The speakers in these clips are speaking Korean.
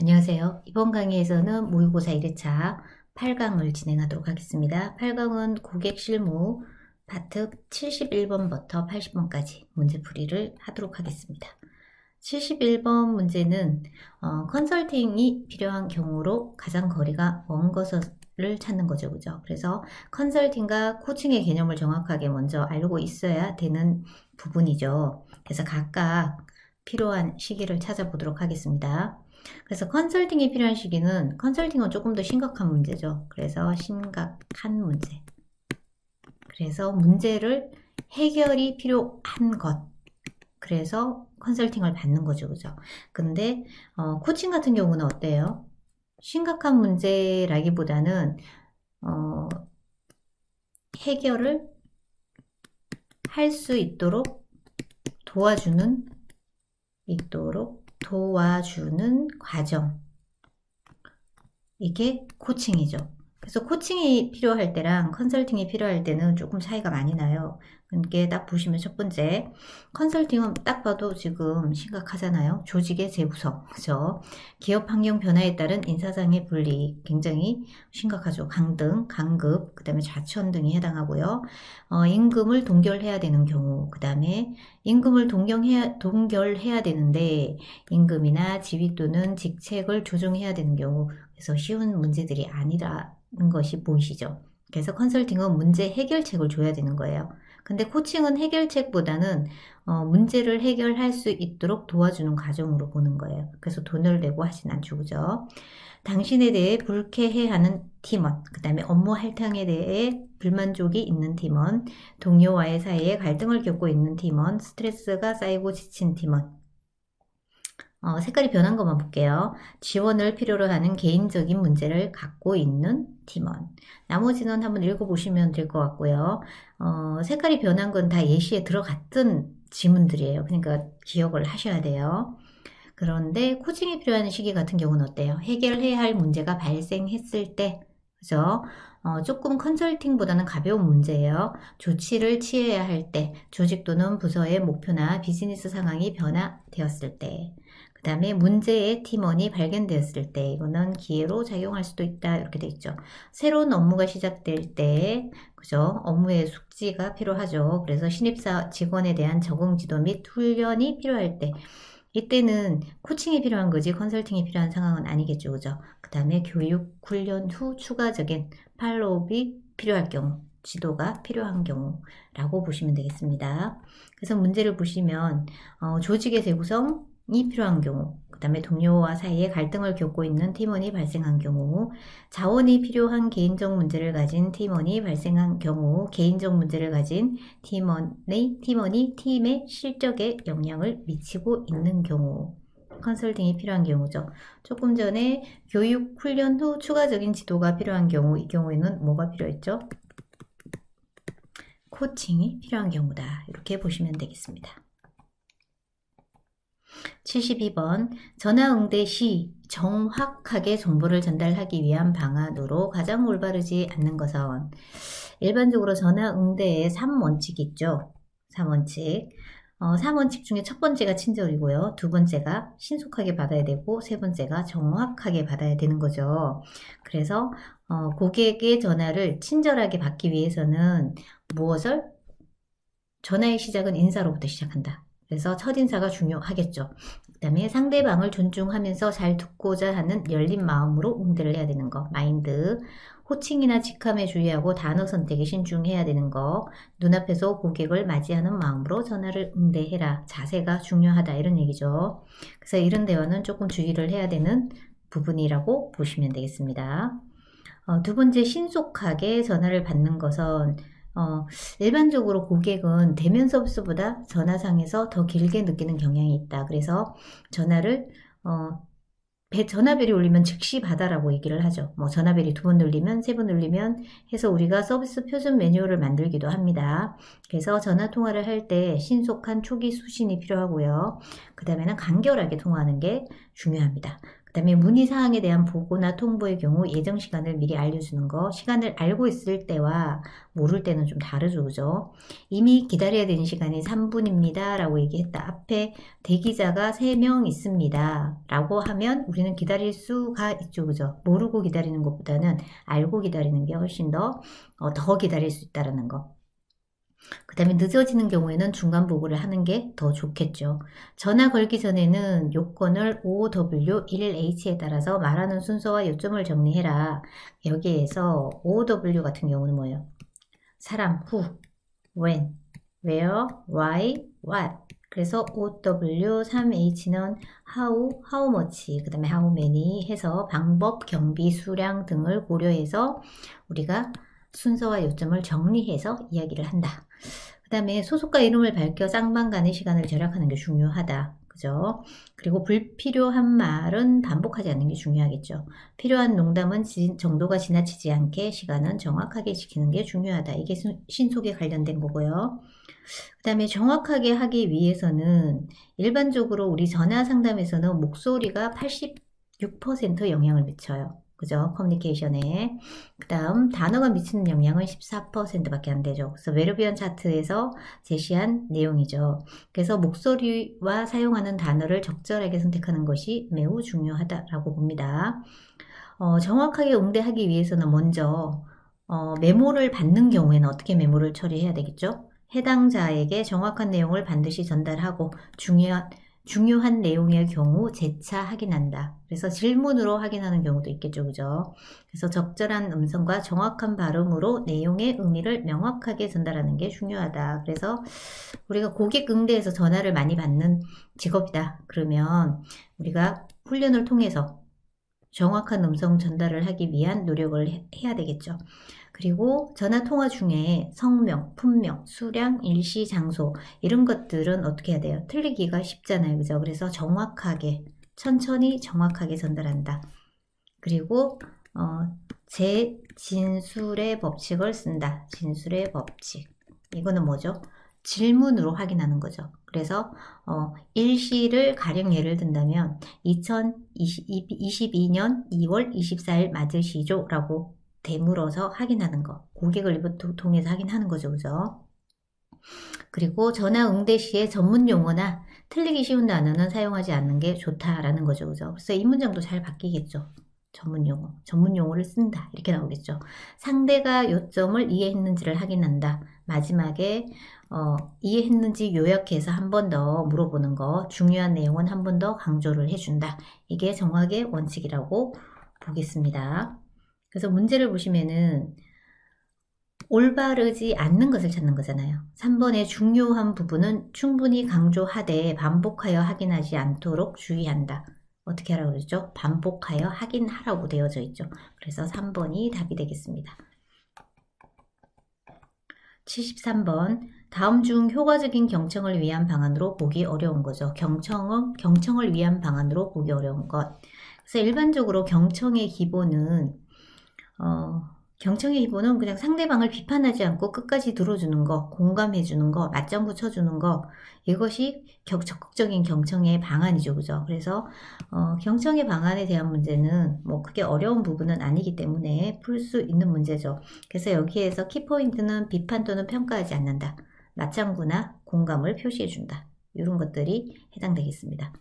안녕하세요. 이번 강의에서는 모의고사 1회차 8강을 진행하도록 하겠습니다. 8강은 고객 실무 파트 71번부터 80번까지 문제풀이를 하도록 하겠습니다. 71번 문제는 컨설팅이 필요한 경우로 가장 거리가 먼 것을 찾는 거죠. 그죠? 그래서 컨설팅과 코칭의 개념을 정확하게 먼저 알고 있어야 되는 부분이죠. 그래서 각각 필요한 시기를 찾아보도록 하겠습니다. 그래서 컨설팅이 필요한 시기는 컨설팅은 조금 더 심각한 문제죠. 그래서 심각한 문제. 그래서 문제를 해결이 필요한 것. 그래서 컨설팅을 받는 거죠. 그죠? 근데 코칭 같은 경우는 어때요? 심각한 문제라기보다는 해결을 할 수 있도록 도와주는 과정. 이게 코칭이죠. 그래서 코칭이 필요할 때랑 컨설팅이 필요할 때는 조금 차이가 많이 나요. 그러니까 딱 보시면 첫 번째, 컨설팅은 딱 봐도 지금 심각하잖아요. 조직의 재구성, 그죠? 기업 환경 변화에 따른 인사상의 분리 굉장히 심각하죠. 강등, 강급, 그 다음에 좌천 등이 해당하고요. 임금을 동결해야 되는 경우, 그 다음에 임금을 동결해야 되는데 임금이나 지위 또는 직책을 조정해야 되는 경우, 그래서 쉬운 문제들이 아니라는 것이 보이시죠? 그래서 컨설팅은 문제 해결책을 줘야 되는 거예요. 근데 코칭은 해결책보다는 문제를 해결할 수 있도록 도와주는 과정으로 보는 거예요. 그래서 돈을 내고 하진 않죠. 그죠? 당신에 대해 불쾌해하는 팀원, 그 다음에 업무 할당에 대해 불만족이 있는 팀원, 동료와의 사이에 갈등을 겪고 있는 팀원, 스트레스가 쌓이고 지친 팀원. 색깔이 변한 것만 볼게요. 지원을 필요로 하는 개인적인 문제를 갖고 있는 팀원. 나머지는 한번 읽어보시면 될 것 같고요. 색깔이 변한 건 다 예시에 들어갔던 지문들이에요. 그러니까 기억을 하셔야 돼요. 그런데 코칭이 필요한 시기 같은 경우는 어때요? 해결해야 할 문제가 발생했을 때, 그죠? 조금 컨설팅보다는 가벼운 문제예요. 조치를 취해야 할 때, 조직 또는 부서의 목표나 비즈니스 상황이 변화되었을 때, 그 다음에 문제의 팀원이 발견되었을 때, 이거는 기회로 작용할 수도 있다, 이렇게 돼 있죠. 새로운 업무가 시작될 때, 그죠? 업무의 숙지가 필요하죠. 그래서 신입사 직원에 대한 적응 지도 및 훈련이 필요할 때, 이때는 코칭이 필요한 거지 컨설팅이 필요한 상황은 아니겠죠. 그죠? 그 다음에 교육, 훈련 후 추가적인 팔로우업이 필요할 경우, 지도가 필요한 경우라고 보시면 되겠습니다. 그래서 문제를 보시면 조직의 재구성이 필요한 경우, 그 다음에 동료와 사이에 갈등을 겪고 있는 팀원이 발생한 경우, 자원이 필요한 개인적 문제를 가진 팀원이 발생한 경우, 개인적 문제를 가진 팀원이 팀의 실적에 영향을 미치고 있는 경우, 컨설팅이 필요한 경우죠. 조금 전에 교육, 훈련 후 추가적인 지도가 필요한 경우, 이 경우에는 뭐가 필요했죠? 코칭이 필요한 경우다. 이렇게 보시면 되겠습니다. 72번 전화응대 시 정확하게 정보를 전달하기 위한 방안으로 가장 올바르지 않는 것은 일반적으로 전화응대에 3원칙이 있죠. 3원칙. 3원칙 중에 첫 번째가 친절이고요. 두 번째가 신속하게 받아야 되고 세 번째가 정확하게 받아야 되는 거죠. 그래서 고객의 전화를 친절하게 받기 위해서는 무엇을? 전화의 시작은 인사로부터 시작한다. 그래서 첫인사가 중요하겠죠. 그 다음에 상대방을 존중하면서 잘 듣고자 하는 열린 마음으로 응대를 해야 되는 거. 마인드. 호칭이나 직함에 주의하고 단어 선택에 신중해야 되는 거. 눈앞에서 고객을 맞이하는 마음으로 전화를 응대해라. 자세가 중요하다. 이런 얘기죠. 그래서 이런 대화는 조금 주의를 해야 되는 부분이라고 보시면 되겠습니다. 두 번째, 신속하게 전화를 받는 것은 일반적으로 고객은 대면 서비스보다 전화상에서 더 길게 느끼는 경향이 있다. 그래서 전화를 전화벨이 울리면 즉시 받아라고 얘기를 하죠. 뭐 전화벨이 2번 울리면 3번 울리면 해서 우리가 서비스 표준 매뉴얼을 만들기도 합니다. 그래서 전화 통화를 할 때 신속한 초기 수신이 필요하고요. 그 다음에는 간결하게 통화하는 게 중요합니다. 그 다음에 문의사항에 대한 보고나 통보의 경우 예정 시간을 미리 알려주는 거. 시간을 알고 있을 때와 모를 때는 좀 다르죠. 그죠? 이미 기다려야 되는 시간이 3분입니다. 라고 얘기했다. 앞에 대기자가 3명 있습니다. 라고 하면 우리는 기다릴 수가 있죠. 그죠? 모르고 기다리는 것보다는 알고 기다리는 게 훨씬 더 기다릴 수 있다는 거. 그 다음에 늦어지는 경우에는 중간 보고를 하는 게 더 좋겠죠. 전화 걸기 전에는 요건을 OW1H에 따라서 말하는 순서와 요점을 정리해라. 여기에서 OW 같은 경우는 뭐예요? 사람, who, when, where, why, what. 그래서 OW, 3H는 how much, 그 다음에 how many 해서 방법, 경비, 수량 등을 고려해서 우리가 순서와 요점을 정리해서 이야기를 한다. 그 다음에 소속과 이름을 밝혀 쌍방 간의 시간을 절약하는 게 중요하다. 그죠? 그리고 불필요한 말은 반복하지 않는 게 중요하겠죠. 필요한 농담은 정도가 지나치지 않게 시간은 정확하게 지키는 게 중요하다. 이게 신속에 관련된 거고요. 그 다음에 정확하게 하기 위해서는 일반적으로 우리 전화 상담에서는 목소리가 86% 영향을 미쳐요. 그죠? 커뮤니케이션에. 그 다음 단어가 미치는 영향은 14%밖에 안 되죠. 그래서 웨르비언 차트에서 제시한 내용이죠. 그래서 목소리와 사용하는 단어를 적절하게 선택하는 것이 매우 중요하다라고 봅니다. 정확하게 응대하기 위해서는 먼저 메모를 받는 경우에는 어떻게 메모를 처리해야 되겠죠? 해당자에게 정확한 내용을 반드시 전달하고 중요한 내용의 경우 재차 확인한다. 그래서 질문으로 확인하는 경우도 있겠죠. 그죠? 그래서 적절한 음성과 정확한 발음으로 내용의 의미를 명확하게 전달하는 게 중요하다. 그래서 우리가 고객 응대에서 전화를 많이 받는 직업이다. 그러면 우리가 훈련을 통해서 정확한 음성 전달을 하기 위한 노력을 해야 되겠죠. 그리고 전화 통화 중에 성명, 품명, 수량, 일시, 장소 이런 것들은 어떻게 해야 돼요? 틀리기가 쉽잖아요. 그죠? 그래서 정확하게, 천천히 정확하게 전달한다. 그리고 재진술의 법칙을 쓴다. 진술의 법칙. 이거는 뭐죠? 질문으로 확인하는 거죠. 그래서 일시를 가령 예를 든다면 2022년 2월 24일 맞으시죠? 라고 되물어서 확인하는 거. 고객을 통해서 확인하는 거죠. 그죠? 그리고 전화 응대 시에 전문 용어나 틀리기 쉬운 단어는 사용하지 않는 게 좋다라는 거죠. 그죠? 그래서 이 문장도 잘 바뀌겠죠. 전문 용어를 쓴다. 이렇게 나오겠죠. 상대가 요점을 이해했는지를 확인한다. 마지막에 이해했는지 요약해서 한 번 더 물어보는 거. 중요한 내용은 한 번 더 강조를 해준다. 이게 정확의 원칙이라고 보겠습니다. 그래서 문제를 보시면은 올바르지 않는 것을 찾는 거잖아요. 3번의 중요한 부분은 충분히 강조하되 반복하여 확인하지 않도록 주의한다. 어떻게 하라고 그러죠? 반복하여 확인하라고 되어져 있죠. 그래서 3번이 답이 되겠습니다. 73번 다음 중 효과적인 경청을 위한 방안으로 보기 어려운 거죠. 경청을 위한 방안으로 보기 어려운 것. 그래서 일반적으로 경청의 기본은 그냥 상대방을 비판하지 않고 끝까지 들어주는 거, 공감해주는 거, 맞장구 쳐주는 거, 이것이 적극적인 경청의 방안이죠. 그죠? 그래서 경청의 방안에 대한 문제는 뭐 크게 어려운 부분은 아니기 때문에 풀 수 있는 문제죠. 그래서 여기에서 키포인트는 비판 또는 평가하지 않는다. 맞장구나 공감을 표시해준다. 이런 것들이 해당되겠습니다.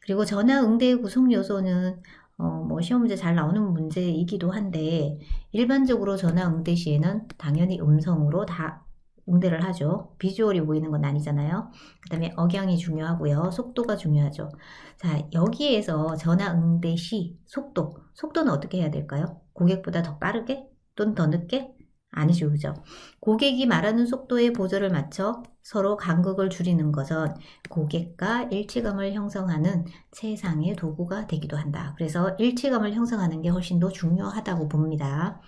그리고 전화 응대의 구성 요소는 뭐 시험 문제 잘 나오는 문제이기도 한데 일반적으로 전화 응대 시에는 당연히 음성으로 다 응대를 하죠. 비주얼이 보이는 건 아니잖아요. 그 다음에 억양이 중요하고요. 속도가 중요하죠. 자, 여기에서 전화 응대 시 속도는 어떻게 해야 될까요? 고객보다 더 빠르게 또는 더 늦게? 아니죠. 그죠? 고객이 말하는 속도에 보조를 맞춰 서로 간극을 줄이는 것은 고객과 일치감을 형성하는 최상의 도구가 되기도 한다. 그래서 일치감을 형성하는 게 훨씬 더 중요하다고 봅니다.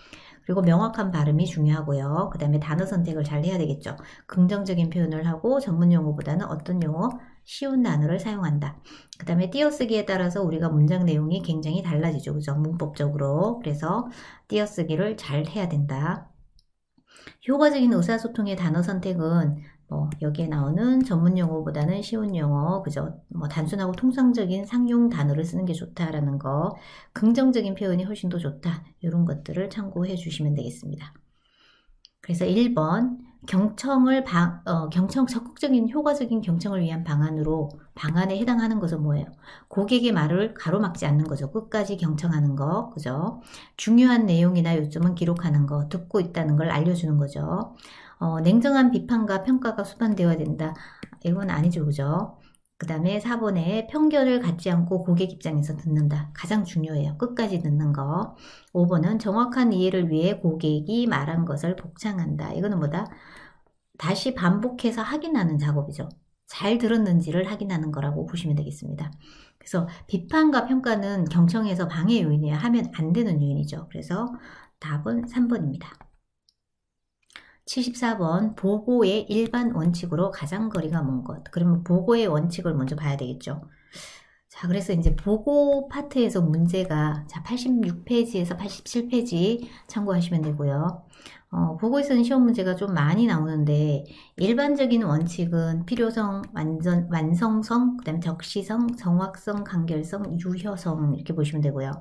그리고 명확한 발음이 중요하고요. 그 다음에 단어 선택을 잘 해야 되겠죠. 긍정적인 표현을 하고 전문 용어보다는 어떤 용어? 쉬운 단어를 사용한다. 그 다음에 띄어쓰기에 따라서 우리가 문장 내용이 굉장히 달라지죠. 그죠? 문법적으로. 그래서 띄어쓰기를 잘 해야 된다. 효과적인 의사소통의 단어 선택은 뭐 여기에 나오는 전문 용어보다는 쉬운 용어, 그죠? 뭐 단순하고 통상적인 상용 단어를 쓰는 게 좋다라는 거, 긍정적인 표현이 훨씬 더 좋다. 이런 것들을 참고해 주시면 되겠습니다. 그래서 1번 적극적인 효과적인 경청을 위한 방안에 해당하는 것은 뭐예요? 고객의 말을 가로막지 않는 거죠. 끝까지 경청하는 거, 그죠? 중요한 내용이나 요점은 기록하는 거, 듣고 있다는 걸 알려주는 거죠. 냉정한 비판과 평가가 수반되어야 된다. 이건 아니죠, 그죠? 그 다음에 4번에 편견을 갖지 않고 고객 입장에서 듣는다. 가장 중요해요. 끝까지 듣는 거. 5번은 정확한 이해를 위해 고객이 말한 것을 복창한다. 이거는 뭐다? 다시 반복해서 확인하는 작업이죠. 잘 들었는지를 확인하는 거라고 보시면 되겠습니다. 그래서 비판과 평가는 경청에서 방해 요인이에요. 하면 안 되는 요인이죠. 그래서 답은 3번입니다. 74번 보고의 일반 원칙으로 가장 거리가 먼 것. 그러면 보고의 원칙을 먼저 봐야 되겠죠. 자, 그래서 이제 보고 파트에서 문제가 자 86페이지에서 87페이지 참고하시면 되고요. 보고에서는 시험 문제가 좀 많이 나오는데 일반적인 원칙은 필요성, 완성성, 그다음에 적시성, 정확성, 간결성, 유효성 이렇게 보시면 되고요.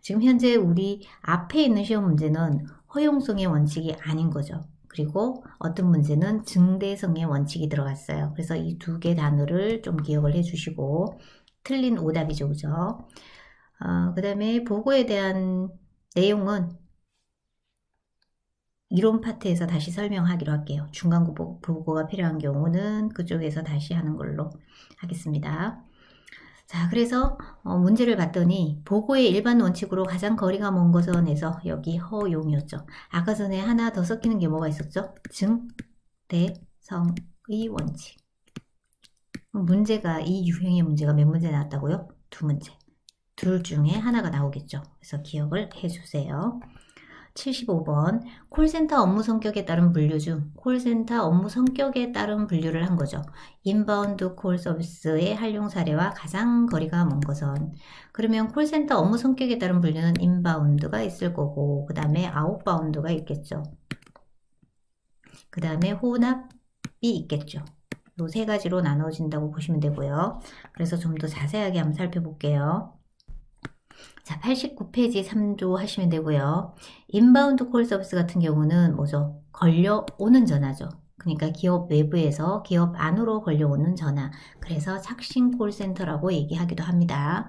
지금 현재 우리 앞에 있는 시험 문제는 허용성의 원칙이 아닌 거죠. 그리고 어떤 문제는 증대성의 원칙이 들어갔어요. 그래서 이 두 개 단어를 좀 기억을 해주시고 틀린 오답이죠. 그죠? 그 다음에 보고에 대한 내용은 이론 파트에서 다시 설명하기로 할게요. 중간 보고가 필요한 경우는 그쪽에서 다시 하는 걸로 하겠습니다. 자, 그래서 문제를 봤더니 보고의 일반 원칙으로 가장 거리가 먼 것은에서 여기 허용이었죠. 아까 전에 하나 더 섞이는 게 뭐가 있었죠? 증대성의 원칙. 문제가 이 유형의 문제가 몇 문제 나왔다고요? 2문제. 둘 중에 하나가 나오겠죠. 그래서 기억을 해주세요. 75번 콜센터 업무 성격에 따른 분류 중 콜센터 업무 성격에 따른 분류를 한 거죠. 인바운드 콜 서비스의 활용 사례와 가장 거리가 먼 것은 그러면 콜센터 업무 성격에 따른 분류는 인바운드가 있을 거고 그 다음에 아웃바운드가 있겠죠. 그 다음에 혼합이 있겠죠. 이 세 가지로 나눠진다고 보시면 되고요. 그래서 좀 더 자세하게 한번 살펴볼게요. 자, 89페이지 3조 하시면 되고요. 인바운드 콜 서비스 같은 경우는 뭐죠? 걸려오는 전화죠. 그러니까 기업 외부에서 기업 안으로 걸려오는 전화. 그래서 착신 콜센터라고 얘기하기도 합니다.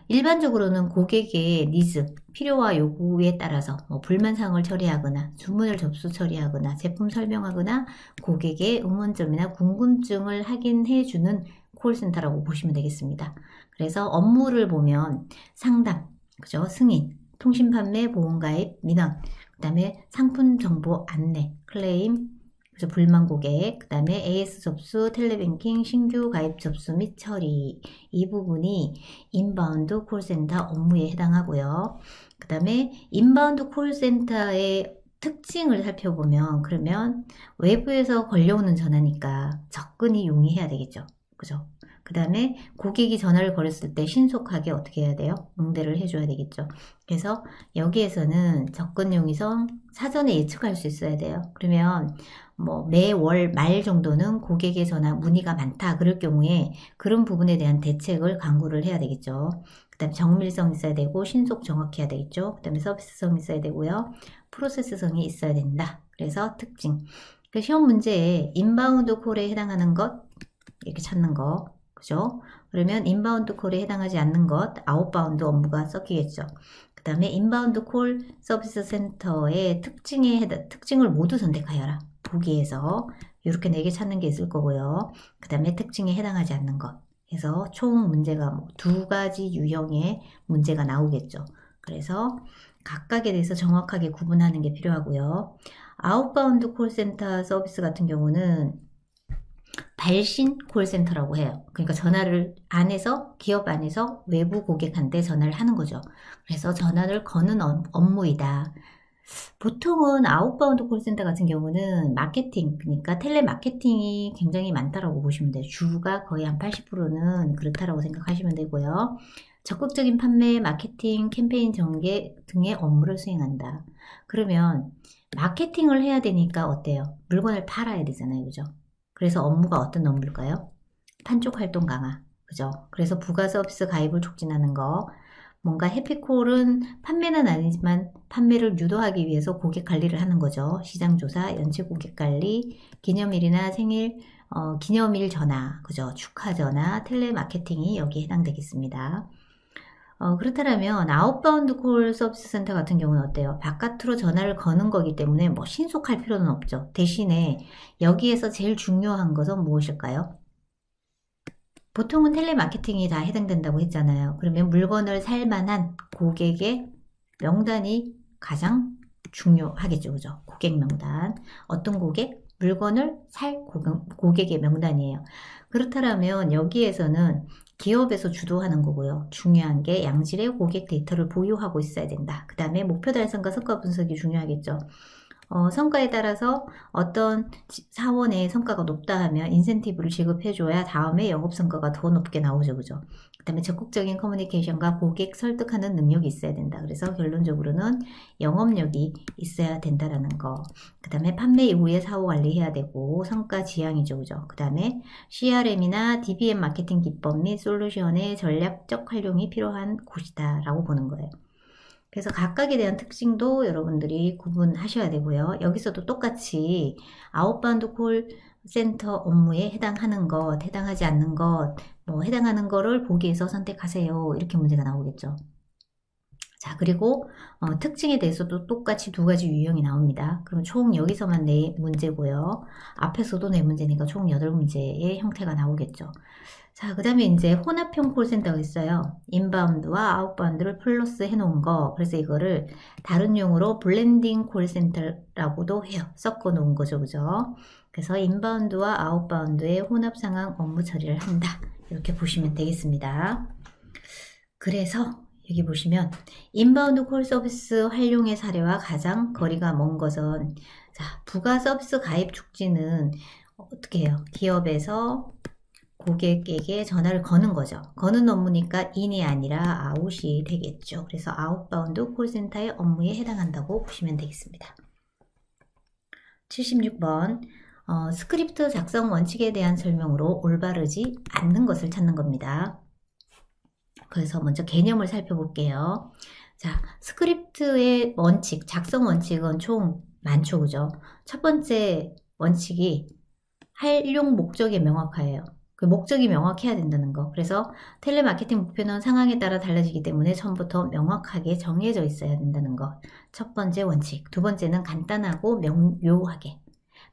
일반적으로는 고객의 니즈, 필요와 요구에 따라서 불만사항을 처리하거나 주문을 접수 처리하거나 제품 설명하거나 고객의 의문점이나 궁금증을 확인해주는 콜센터라고 보시면 되겠습니다. 그래서 업무를 보면 상담, 그죠? 승인, 통신 판매, 보험 가입, 민원, 그 다음에 상품 정보 안내, 클레임, 그래서 불만 고객, 그 다음에 AS 접수, 텔레뱅킹, 신규 가입 접수 및 처리 이 부분이 인바운드 콜센터 업무에 해당하고요. 그 다음에 인바운드 콜센터의 특징을 살펴보면 그러면 외부에서 걸려오는 전화니까 접근이 용이해야 되겠죠. 그죠? 그 다음에 고객이 전화를 걸었을 때 신속하게 어떻게 해야 돼요? 응대를 해줘야 되겠죠. 그래서 여기에서는 접근 용이성 사전에 예측할 수 있어야 돼요. 그러면 뭐 매월 말 정도는 고객의 전화 문의가 많다 그럴 경우에 그런 부분에 대한 대책을 강구를 해야 되겠죠. 그 다음에 정밀성 있어야 되고 신속 정확해야 되겠죠. 그 다음에 서비스성 있어야 되고요. 프로세스성이 있어야 된다. 그래서 특징. 그 시험 문제에 인바운드 콜에 해당하는 것 이렇게 찾는 거. 그죠? 그러면 인바운드 콜에 해당하지 않는 것, 아웃바운드 업무가 섞이겠죠. 그 다음에 인바운드 콜 서비스 센터의 특징을 모두 선택하여라. 보기에서 이렇게 4개 찾는 게 있을 거고요. 그 다음에 특징에 해당하지 않는 것. 해서 총 문제가 2가지 유형의 문제가 나오겠죠. 그래서 각각에 대해서 정확하게 구분하는 게 필요하고요. 아웃바운드 콜센터 서비스 같은 경우는 발신 콜센터라고 해요. 그러니까 전화를 기업 안에서 외부 고객한테 전화를 하는 거죠. 그래서 전화를 거는 업무이다. 보통은 아웃바운드 콜센터 같은 경우는 마케팅, 그러니까 텔레마케팅이 굉장히 많다라고 보시면 돼요. 주가 거의 한 80%는 그렇다라고 생각하시면 되고요. 적극적인 판매, 마케팅, 캠페인 전개 등의 업무를 수행한다. 그러면 마케팅을 해야 되니까 어때요? 물건을 팔아야 되잖아요. 그죠? 그래서 업무가 어떤 업무일까요? 판촉 활동 강화. 그죠? 그래서 부가 서비스 가입을 촉진하는 거. 뭔가 해피콜은 판매는 아니지만 판매를 유도하기 위해서 고객 관리를 하는 거죠. 시장 조사, 연체 고객 관리, 기념일이나 생일, 기념일 전화, 그죠? 축하 전화, 텔레마케팅이 여기에 해당되겠습니다. 그렇다면 아웃바운드 콜 서비스 센터 같은 경우는 어때요? 바깥으로 전화를 거는 거기 때문에 뭐 신속할 필요는 없죠. 대신에 여기에서 제일 중요한 것은 무엇일까요? 보통은 텔레마케팅이 다 해당된다고 했잖아요. 그러면 물건을 살 만한 고객의 명단이 가장 중요하겠죠. 그죠? 고객 명단. 어떤 고객? 물건을 살 고객의 명단이에요. 그렇다면 여기에서는 기업에서 주도하는 거고요. 중요한 게 양질의 고객 데이터를 보유하고 있어야 된다. 그 다음에 목표 달성과 성과 분석이 중요하겠죠. 성과에 따라서 어떤 사원의 성과가 높다 하면 인센티브를 지급해줘야 다음에 영업 성과가 더 높게 나오죠. 그죠? 그 다음에 적극적인 커뮤니케이션과 고객 설득하는 능력이 있어야 된다. 그래서 결론적으로는 영업력이 있어야 된다라는 거. 그 다음에 판매 이후에 사후 관리해야 되고 성과 지향이죠. 그죠? 그 다음에 CRM이나 DBM 마케팅 기법 및 솔루션의 전략적 활용이 필요한 곳이다 라고 보는 거예요. 그래서 각각에 대한 특징도 여러분들이 구분하셔야 되고요. 여기서도 똑같이 아웃바운드 콜 센터 업무에 해당하는 것, 해당하지 않는 것, 뭐 해당하는 거를 보기에서 선택하세요. 이렇게 문제가 나오겠죠. 자, 그리고 특징에 대해서도 똑같이 두 가지 유형이 나옵니다. 그럼 총 여기서만 4문제고요. 앞에서도 4문제니까 총 8문제의 형태가 나오겠죠. 자, 그 다음에 이제 혼합형 콜센터가 있어요. 인바운드와 아웃바운드를 플러스 해놓은 거. 그래서 이거를 다른 용어로 블렌딩 콜센터라고도 해요. 섞어 놓은 거죠. 그죠? 그래서 인바운드와 아웃바운드의 혼합 상황 업무 처리를 한다. 이렇게 보시면 되겠습니다. 그래서 여기 보시면 인바운드 콜 서비스 활용의 사례와 가장 거리가 먼 것은 자, 부가 서비스 가입 촉진은 어떻게 해요? 기업에서 고객에게 전화를 거는 거죠. 거는 업무니까 인이 아니라 아웃이 되겠죠. 그래서 아웃바운드 콜센터의 업무에 해당한다고 보시면 되겠습니다. 76번 스크립트 작성 원칙에 대한 설명으로 올바르지 않는 것을 찾는 겁니다. 그래서 먼저 개념을 살펴볼게요. 자, 스크립트의 원칙, 작성 원칙은 총 많죠. 그죠? 첫 번째 원칙이 활용 목적이 명확해요. 그 목적이 명확해야 된다는 거. 그래서 텔레마케팅 목표는 상황에 따라 달라지기 때문에 처음부터 명확하게 정해져 있어야 된다는 거. 첫 번째 원칙. 두 번째는 간단하고 명료하게.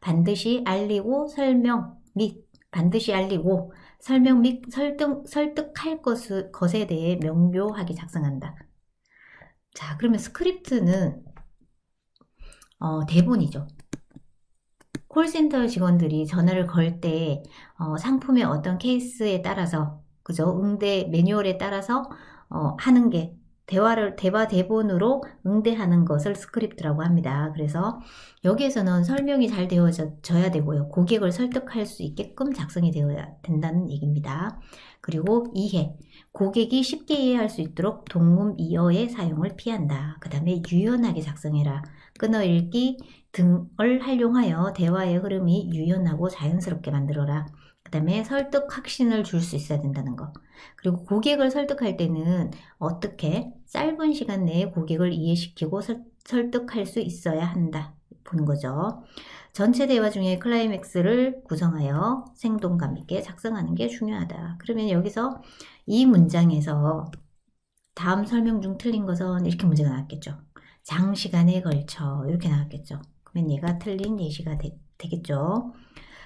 반드시 알리고 설명 및 반드시 알리고 설명 및 설득할 것에 대해 명료하게 작성한다. 자, 그러면 스크립트는 대본이죠. 콜센터 직원들이 전화를 걸 때 상품의 어떤 케이스에 따라서 그죠? 응대 매뉴얼에 따라서 하는 게 대화 대본으로 응대하는 것을 스크립트라고 합니다. 그래서 여기에서는 설명이 잘 되어져야 되고요. 고객을 설득할 수 있게끔 작성이 되어야 된다는 얘기입니다. 그리고 이해. 고객이 쉽게 이해할 수 있도록 동문 이어의 사용을 피한다. 그 다음에 유연하게 작성해라. 끊어읽기 등을 활용하여 대화의 흐름이 유연하고 자연스럽게 만들어라. 그 다음에 설득 확신을 줄 수 있어야 된다는 거. 그리고 고객을 설득할 때는 어떻게 짧은 시간 내에 고객을 이해시키고 설득할 수 있어야 한다. 보는 거죠. 전체 대화 중에 클라이맥스를 구성하여 생동감 있게 작성하는 게 중요하다. 그러면 여기서 이 문장에서 다음 설명 중 틀린 것은 이렇게 문제가 나왔겠죠. 장시간에 걸쳐 이렇게 나왔겠죠. 그러면 얘가 틀린 예시가 되겠죠.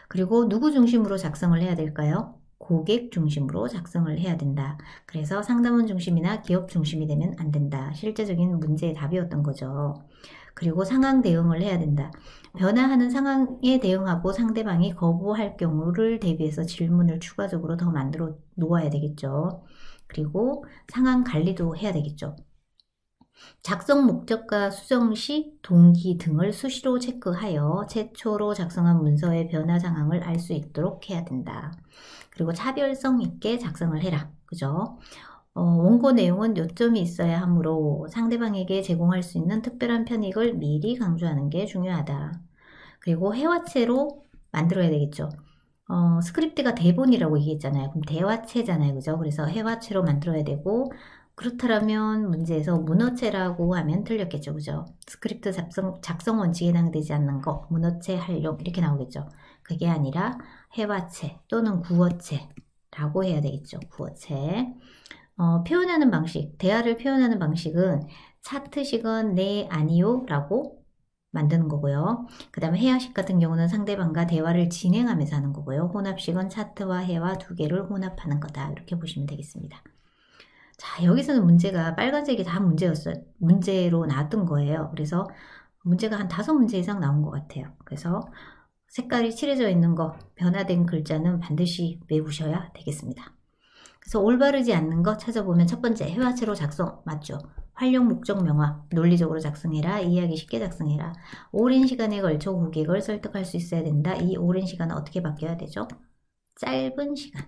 그리고 누구 중심으로 작성을 해야 될까요? 고객 중심으로 작성을 해야 된다. 그래서 상담원 중심이나 기업 중심이 되면 안 된다. 실제적인 문제의 답이었던 거죠. 그리고 상황 대응을 해야 된다. 변화하는 상황에 대응하고 상대방이 거부할 경우를 대비해서 질문을 추가적으로 더 만들어 놓아야 되겠죠. 그리고 상황 관리도 해야 되겠죠. 작성 목적과 수정 시 동기 등을 수시로 체크하여 최초로 작성한 문서의 변화 상황을 알 수 있도록 해야 된다. 그리고 차별성 있게 작성을 해라. 그죠? 원고 내용은 요점이 있어야 하므로 상대방에게 제공할 수 있는 특별한 편익을 미리 강조하는 게 중요하다. 그리고 회화체로 만들어야 되겠죠. 스크립트가 대본이라고 얘기했잖아요. 그럼 대화체잖아요. 그죠? 그래서 회화체로 만들어야 되고, 그렇다면 문제에서 문어체라고 하면 틀렸겠죠. 그죠? 스크립트 작성 원칙에 해당되지 않는 거, 문어체 활용, 이렇게 나오겠죠. 그게 아니라 회화체 또는 구어체라고 해야 되겠죠. 구어체. 표현하는 방식, 대화를 표현하는 방식은 차트식은 네, 아니요 라고 만드는 거고요. 그 다음에 해화식 같은 경우는 상대방과 대화를 진행하면서 하는 거고요. 혼합식은 차트와 해화 두 개를 혼합하는 거다. 이렇게 보시면 되겠습니다. 자, 여기서는 문제가 빨간색이 다 문제로 나왔던 거예요. 그래서 문제가 한 5문제 이상 나온 것 같아요. 그래서 색깔이 칠해져 있는 거, 변화된 글자는 반드시 외우셔야 되겠습니다. 그래서 올바르지 않는 거 찾아보면 첫 번째, 회화체로 작성. 맞죠? 활용 목적 명확, 논리적으로 작성해라, 이해하기 쉽게 작성해라. 오랜 시간에 걸쳐 고객을 설득할 수 있어야 된다. 이 오랜 시간은 어떻게 바뀌어야 되죠? 짧은 시간.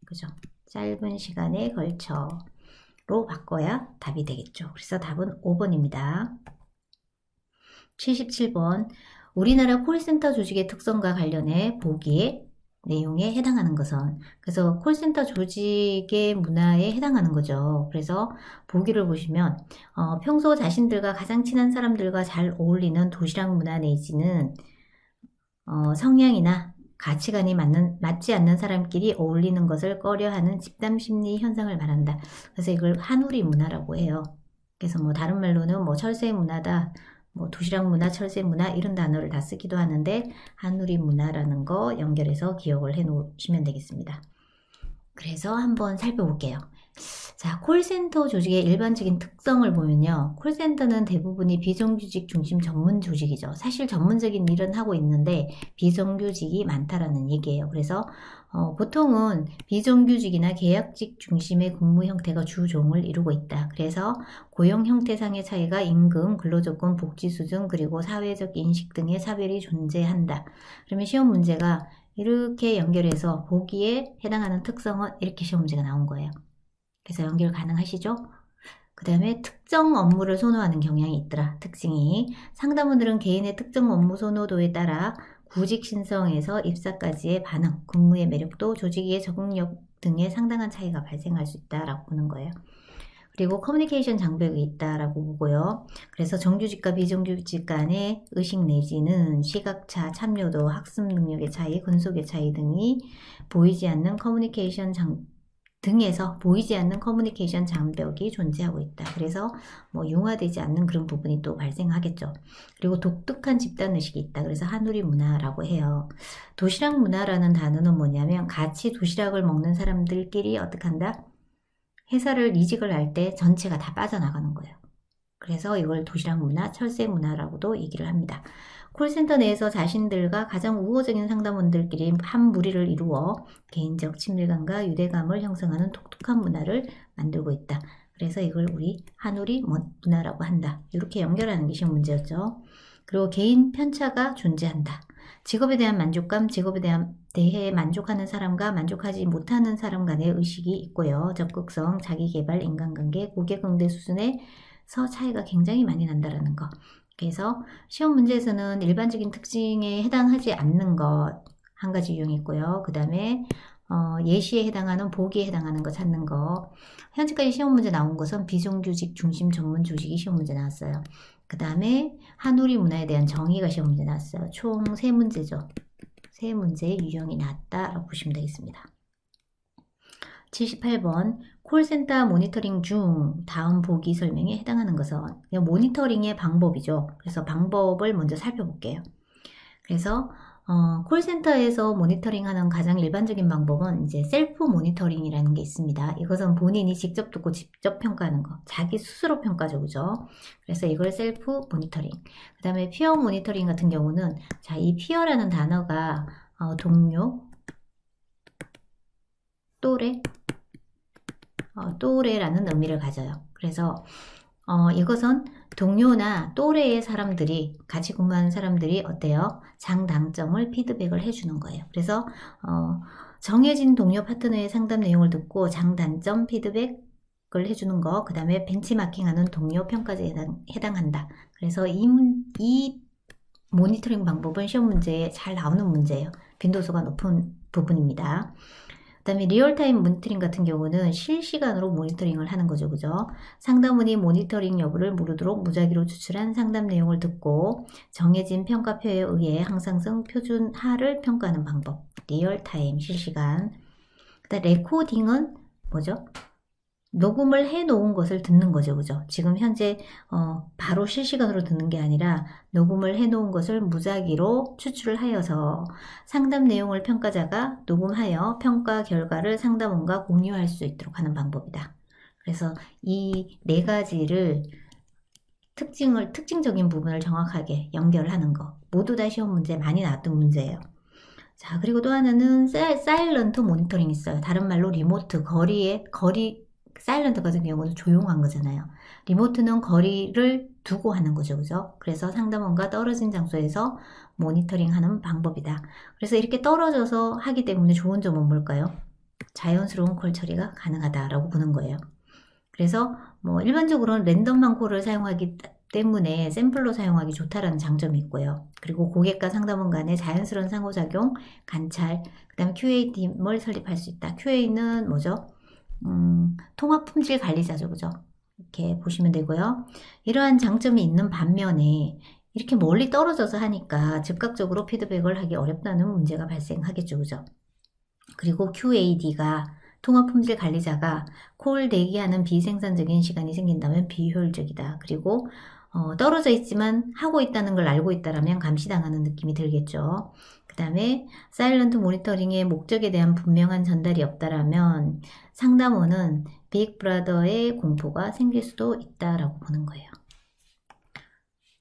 그죠? 짧은 시간에 걸쳐로 바꿔야 답이 되겠죠. 그래서 답은 5번입니다. 77번. 우리나라 콜센터 조직의 특성과 관련해 보기에 내용에 해당하는 것은, 그래서 콜센터 조직의 문화에 해당하는 거죠. 그래서 보기를 보시면 평소 자신들과 가장 친한 사람들과 잘 어울리는 도시락 문화 내지는 성향이나 가치관이 맞지 않는 사람끼리 어울리는 것을 꺼려하는 집단 심리 현상을 말한다. 그래서 이걸 한우리 문화라고 해요. 그래서 뭐 다른 말로는 뭐 철새 문화다, 뭐 도시락 문화, 철새 문화 이런 단어를 다 쓰기도 하는데 한우리 문화라는 거 연결해서 기억을 해 놓으시면 되겠습니다. 그래서 한번 살펴볼게요. 자, 콜센터 조직의 일반적인 특성을 보면요. 콜센터는 대부분이 비정규직 중심 전문 조직이죠. 사실 전문적인 일은 하고 있는데 비정규직이 많다라는 얘기예요. 그래서 보통은 비정규직이나 계약직 중심의 근무 형태가 주종을 이루고 있다. 그래서 고용 형태상의 차이가 임금, 근로조건, 복지 수준, 그리고 사회적 인식 등의 차별이 존재한다. 그러면 시험 문제가 이렇게 연결해서 보기에 해당하는 특성은 이렇게 시험 문제가 나온 거예요. 그래서 연결 가능하시죠? 그 다음에 특정 업무를 선호하는 경향이 있더라. 특징이. 상담원들은 개인의 특정 업무 선호도에 따라 구직 신청에서 입사까지의 반응, 근무의 매력도, 조직의 적응력 등의 상당한 차이가 발생할 수 있다라고 보는 거예요. 그리고 커뮤니케이션 장벽이 있다라고 보고요. 그래서 정규직과 비정규직 간의 의식 내지는 시각차, 참여도, 학습 능력의 차이, 근속의 차이 등이 보이지 않는 커뮤니케이션 등에서 보이지 않는 커뮤니케이션 장벽이 존재하고 있다. 그래서 뭐 융화되지 않는 그런 부분이 또 발생하겠죠. 그리고 독특한 집단 의식이 있다. 그래서 한우리 문화라고 해요. 도시락 문화라는 단어는 뭐냐면 같이 도시락을 먹는 사람들끼리 어떻게 한다? 회사를 이직을 할 때 전체가 다 빠져나가는 거예요. 그래서 이걸 도시락 문화, 철새 문화라고도 얘기를 합니다. 콜센터 내에서 자신들과 가장 우호적인 상담원들끼리 한 무리를 이루어 개인적 친밀감과 유대감을 형성하는 독특한 문화를 만들고 있다. 그래서 이걸 우리 한우리 문화라고 한다. 이렇게 연결하는 게 시험 문제였죠. 그리고 개인 편차가 존재한다. 직업에 대한 만족감, 직업에 대해 만족하는 사람과 만족하지 못하는 사람 간의 의식이 있고요. 적극성, 자기개발, 인간관계, 고객 응대 수준에서 차이가 굉장히 많이 난다는 거. 그래서 시험 문제에서는 일반적인 특징에 해당하지 않는 것 한 가지 유형이 있고요. 그 다음에 예시에 해당하는 보기에 해당하는 거 찾는 거. 현재까지 시험 문제 나온 것은 비정규직 중심 전문 조직이 시험 문제 나왔어요. 그 다음에 한우리 문화에 대한 정의가 시험 문제 나왔어요. 총 3문제죠. 3문제의 유형이 나왔다라고 보시면 되겠습니다. 78번 콜센터 모니터링 중 다음 보기 설명에 해당하는 것은 모니터링의 방법이죠. 그래서 방법을 먼저 살펴볼게요. 그래서 콜센터에서 모니터링하는 가장 일반적인 방법은 이제 셀프 모니터링이라는 게 있습니다. 이것은 본인이 직접 듣고 직접 평가하는 거, 자기 스스로 평가죠, 그죠? 그래서 이걸 셀프 모니터링. 그 다음에 피어 모니터링 같은 경우는 자, 이 피어라는 단어가 동료, 또래, 또래라는 의미를 가져요. 그래서 이것은 동료나 또래의 사람들이, 같이 근무하는 사람들이 어때요? 장단점을 피드백을 해주는 거예요. 그래서 정해진 동료 파트너의 상담 내용을 듣고 장단점 피드백을 해주는 거, 그 다음에 벤치마킹하는 동료 평가제에 해당한다. 그래서 이 모니터링 방법은 시험 문제에 잘 나오는 문제예요. 빈도수가 높은 부분입니다. 그 다음에 리얼타임 모니터링 같은 경우는 실시간으로 모니터링을 하는 거죠. 그죠? 상담원이 모니터링 여부를 모르도록 무작위로 추출한 상담 내용을 듣고 정해진 평가표에 의해 항상성 표준하를 평가하는 방법. 리얼타임 실시간. 그 다음 레코딩은 뭐죠? 녹음을 해 놓은 것을 듣는 거죠. 그죠? 지금 현재 바로 실시간으로 듣는 게 아니라 녹음을 해 놓은 것을 무작위로 추출을 하여서 상담 내용을 평가자가 녹음하여 평가 결과를 상담원과 공유할 수 있도록 하는 방법이다. 그래서 이 네 가지를 특징적인 부분을 정확하게 연결하는 거. 모두 다 시험 문제 많이 나왔던 문제예요. 자, 그리고 또 하나는 사일런트 모니터링 있어요. 다른 말로 리모트, 거리, 사일런트 같은 경우는 조용한 거잖아요. 리모트는 거리를 두고 하는 거죠. 그죠? 그래서 상담원과 떨어진 장소에서 모니터링 하는 방법이다. 그래서 이렇게 떨어져서 하기 때문에 좋은 점은 뭘까요? 자연스러운 콜 처리가 가능하다라고 보는 거예요. 그래서 뭐 일반적으로는 랜덤만 콜을 사용하기 때문에 샘플로 사용하기 좋다라는 장점이 있고요. 그리고 고객과 상담원 간의 자연스러운 상호작용, 관찰, 그 다음에 QA팀을 설립할 수 있다. QA는 뭐죠? 통합 품질 관리자죠. 그죠? 이렇게 보시면 되고요. 이러한 장점이 있는 반면에 이렇게 멀리 떨어져서 하니까 즉각적으로 피드백을 하기 어렵다는 문제가 발생하겠죠. 그죠? 그리고 QAD가 통합 품질 관리자가 콜 대기하는 비생산적인 시간이 생긴다면 비효율적이다. 그리고 떨어져 있지만 하고 있다는 걸 알고 있다라면 감시당하는 느낌이 들겠죠. 그 다음에 사일런트 모니터링의 목적에 대한 분명한 전달이 없다라면 상담원은 빅브라더의 공포가 생길 수도 있다라고 보는 거예요.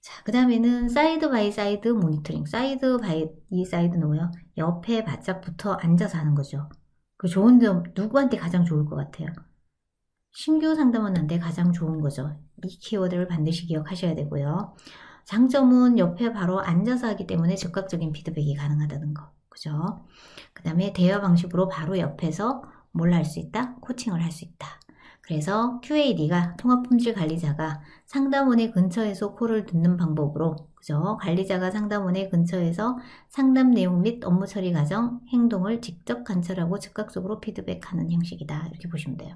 자, 그 다음에는 사이드 바이 사이드 모니터링. 사이드 바이 사이드는 뭐예요? 옆에 바짝 붙어 앉아서 하는 거죠. 그 좋은 점 누구한테 가장 좋을 것 같아요? 신규 상담원한테 가장 좋은 거죠. 이 키워드를 반드시 기억하셔야 되고요. 장점은 옆에 바로 앉아서 하기 때문에 즉각적인 피드백이 가능하다는 거. 그죠? 그 다음에 대화 방식으로 바로 옆에서 뭘 할 수 있다? 코칭을 할 수 있다. 그래서 QAD가 통합품질 관리자가 상담원의 근처에서 콜을 듣는 방법으로, 그죠? 관리자가 상담원의 근처에서 상담 내용 및 업무 처리 과정, 행동을 직접 관찰하고 즉각적으로 피드백하는 형식이다. 이렇게 보시면 돼요.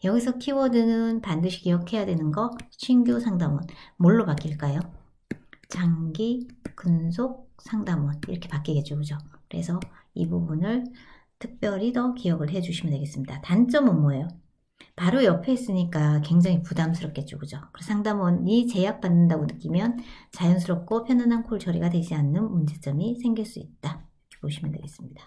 여기서 키워드는 반드시 기억해야 되는 거, 신규 상담원. 뭘로 바뀔까요? 장기, 근속, 상담원. 이렇게 바뀌겠죠. 그죠? 그래서 이 부분을 특별히 더 기억을 해 주시면 되겠습니다. 단점은 뭐예요? 바로 옆에 있으니까 굉장히 부담스럽겠죠. 그죠? 그래서 상담원이 제약받는다고 느끼면 자연스럽고 편안한 콜 처리가 되지 않는 문제점이 생길 수 있다. 이렇게 보시면 되겠습니다.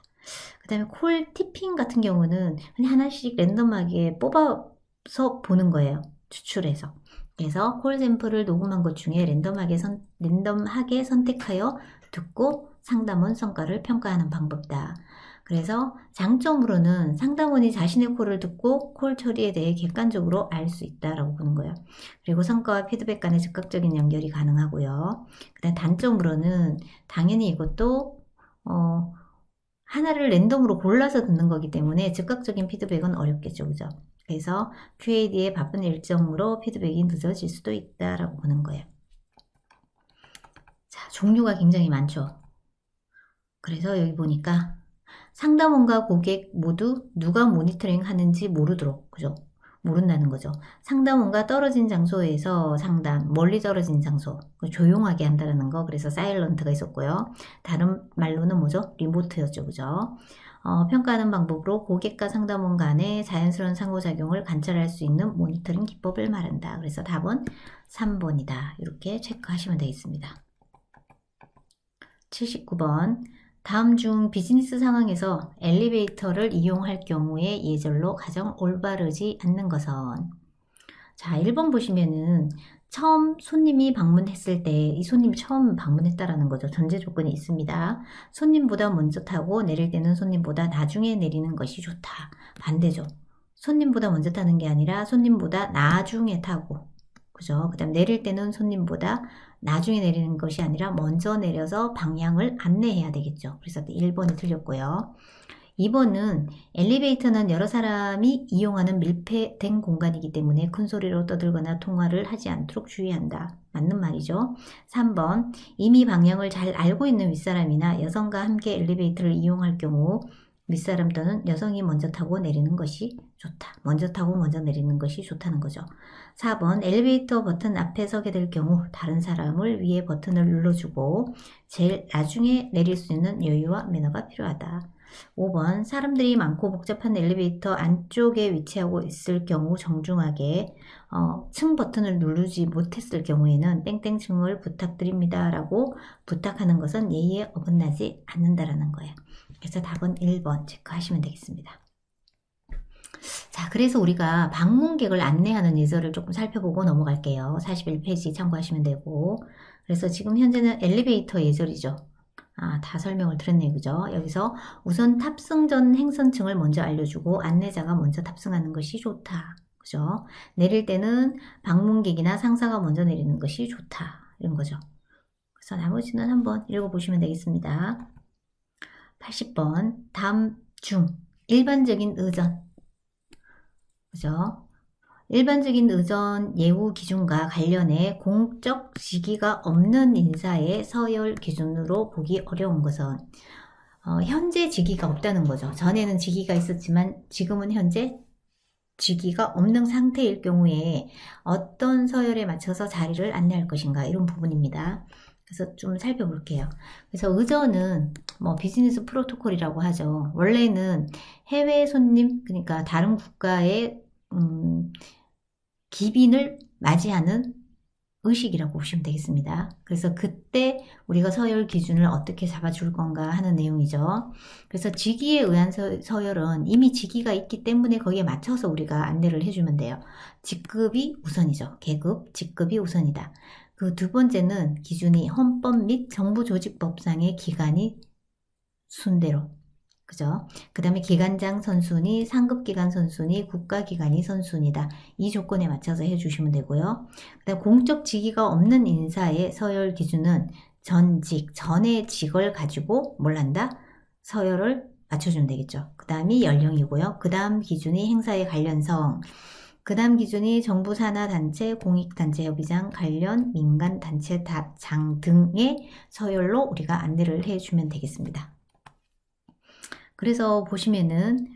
그 다음에 콜 티핑 같은 경우는 그냥 하나씩 랜덤하게 뽑아서 보는 거예요. 추출해서. 그래서 콜 샘플을 녹음한 것 중에 랜덤하게 선택하여 듣고 상담원 성과를 평가하는 방법이다. 그래서 장점으로는 상담원이 자신의 콜을 듣고 콜 처리에 대해 객관적으로 알 수 있다라고 보는 거예요. 그리고 성과와 피드백 간의 즉각적인 연결이 가능하고요. 그다음 단점으로는 당연히 이것도 하나를 랜덤으로 골라서 듣는 거기 때문에 즉각적인 피드백은 어렵겠죠. 그죠? 그래서 QAD의 바쁜 일정으로 피드백이 늦어질 수도 있다라고 보는 거예요. 자, 종류가 굉장히 많죠. 그래서 여기 보니까 상담원과 고객 모두 누가 모니터링 하는지 모르도록, 그죠? 모른다는 거죠. 상담원과 떨어진 장소에서 상담, 멀리 떨어진 장소, 조용하게 한다는 거. 그래서 사일런트가 있었고요. 다른 말로는 뭐죠? 리모트였죠. 그죠? 평가하는 방법으로 고객과 상담원 간의 자연스러운 상호작용을 관찰할 수 있는 모니터링 기법을 말한다. 그래서 답은 3번이다. 이렇게 체크하시면 되겠습니다. 79번. 다음 중 비즈니스 상황에서 엘리베이터를 이용할 경우의 예절로 가장 올바르지 않는 것은? 자, 1번 보시면은 처음 손님이 방문했을 때 이 손님이 처음 방문했다라는 거죠. 전제 조건이 있습니다. 손님보다 먼저 타고 내릴 때는 손님보다 나중에 내리는 것이 좋다. 반대죠. 손님보다 먼저 타는 게 아니라 손님보다 나중에 타고, 그죠? 그 다음 내릴 때는 손님보다 나중에 내리는 것이 아니라 먼저 내려서 방향을 안내해야 되겠죠. 그래서 1번이 틀렸고요. 2번은 엘리베이터는 여러 사람이 이용하는 밀폐된 공간이기 때문에 큰 소리로 떠들거나 통화를 하지 않도록 주의한다. 맞는 말이죠. 3번 이미 방향을 잘 알고 있는 윗사람이나 여성과 함께 엘리베이터를 이용할 경우 윗사람 또는 여성이 먼저 타고 내리는 것이 좋다. 먼저 타고 먼저 내리는 것이 좋다는 거죠. 4번 엘리베이터 버튼 앞에 서게 될 경우 다른 사람을 위해 버튼을 눌러주고 제일 나중에 내릴 수 있는 여유와 매너가 필요하다. 5번 사람들이 많고 복잡한 엘리베이터 안쪽에 위치하고 있을 경우 정중하게 층 버튼을 누르지 못했을 경우에는 땡땡층을 부탁드립니다 라고 부탁하는 것은 예의에 어긋나지 않는다라는 거예요. 그래서 답은 1번 체크하시면 되겠습니다. 자, 그래서 우리가 방문객을 안내하는 예절을 조금 살펴보고 넘어갈게요. 41페이지 참고하시면 되고, 그래서 지금 현재는 엘리베이터 예절이죠. 다 설명을 드렸네요. 그죠? 여기서 우선 탑승 전 행선층을 먼저 알려주고 안내자가 먼저 탑승하는 것이 좋다. 그죠? 내릴 때는 방문객이나 상사가 먼저 내리는 것이 좋다. 이런 거죠. 그래서 나머지는 한번 읽어보시면 되겠습니다. 80번 다음 중 일반적인 의전 그죠? 일반적인 의전 예우 기준과 관련해 공적 직위가 없는 인사의 서열 기준으로 보기 어려운 것은 현재 직위가 없다는 거죠. 전에는 직위가 있었지만 지금은 현재 직위가 없는 상태일 경우에 어떤 서열에 맞춰서 자리를 안내할 것인가 이런 부분입니다. 그래서 좀 살펴볼게요. 그래서 의전은 뭐 비즈니스 프로토콜이라고 하죠. 원래는 해외 손님, 그러니까 다른 국가의 기빈을 맞이하는 의식이라고 보시면 되겠습니다. 그래서 그때 우리가 서열 기준을 어떻게 잡아줄 건가 하는 내용이죠. 그래서 직위에 의한 서열은 이미 직위가 있기 때문에 거기에 맞춰서 우리가 안내를 해주면 돼요. 직급이 우선이죠. 계급, 직급이 우선이다. 그 두 번째는 기준이 헌법 및 정부조직법상의 기간이 순대로. 그죠? 그 다음에 기관장 선순위, 상급기관 선순위, 국가기관이 선순위다. 이 조건에 맞춰서 해주시면 되고요. 그 다음 공적 직위가 없는 인사의 서열 기준은 전직, 전의 직을 가지고 뭘 한다? 서열을 맞춰주면 되겠죠. 그 다음이 연령이고요. 그 다음 기준이 행사의 관련성, 그 다음 기준이 정부 산하 단체, 공익단체 협의장, 관련 민간단체 장 등의 서열로 우리가 안내를 해주면 되겠습니다. 그래서 보시면은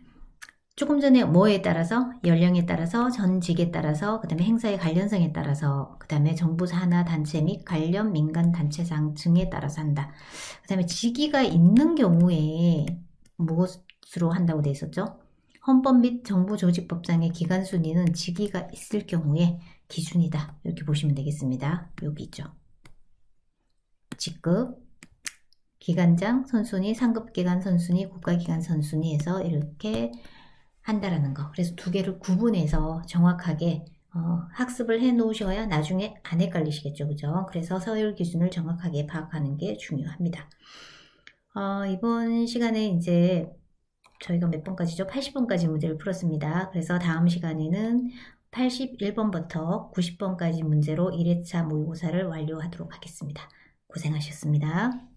조금 전에 뭐에 따라서 연령에 따라서 전직에 따라서 그 다음에 행사의 관련성에 따라서 그 다음에 정부 산하 단체 및 관련 민간 단체장 등에 따라서 한다. 그 다음에 직위가 있는 경우에 무엇으로 한다고 되어 있었죠? 헌법 및 정부조직법상의 기간 순위는 직위가 있을 경우에 기준이다. 이렇게 보시면 되겠습니다. 여기 있죠. 직급, 기관장 선순위, 상급기관 선순위, 국가기관 선순위에서 이렇게 한다라는 거. 그래서 두 개를 구분해서 정확하게 학습을 해 놓으셔야 나중에 안 헷갈리시겠죠. 그죠? 그래서 서열 기준을 정확하게 파악하는 게 중요합니다. 이번 시간에 이제 저희가 몇 번까지죠? 80번까지 문제를 풀었습니다. 그래서 다음 시간에는 81번부터 90번까지 문제로 1회차 모의고사를 완료하도록 하겠습니다. 고생하셨습니다.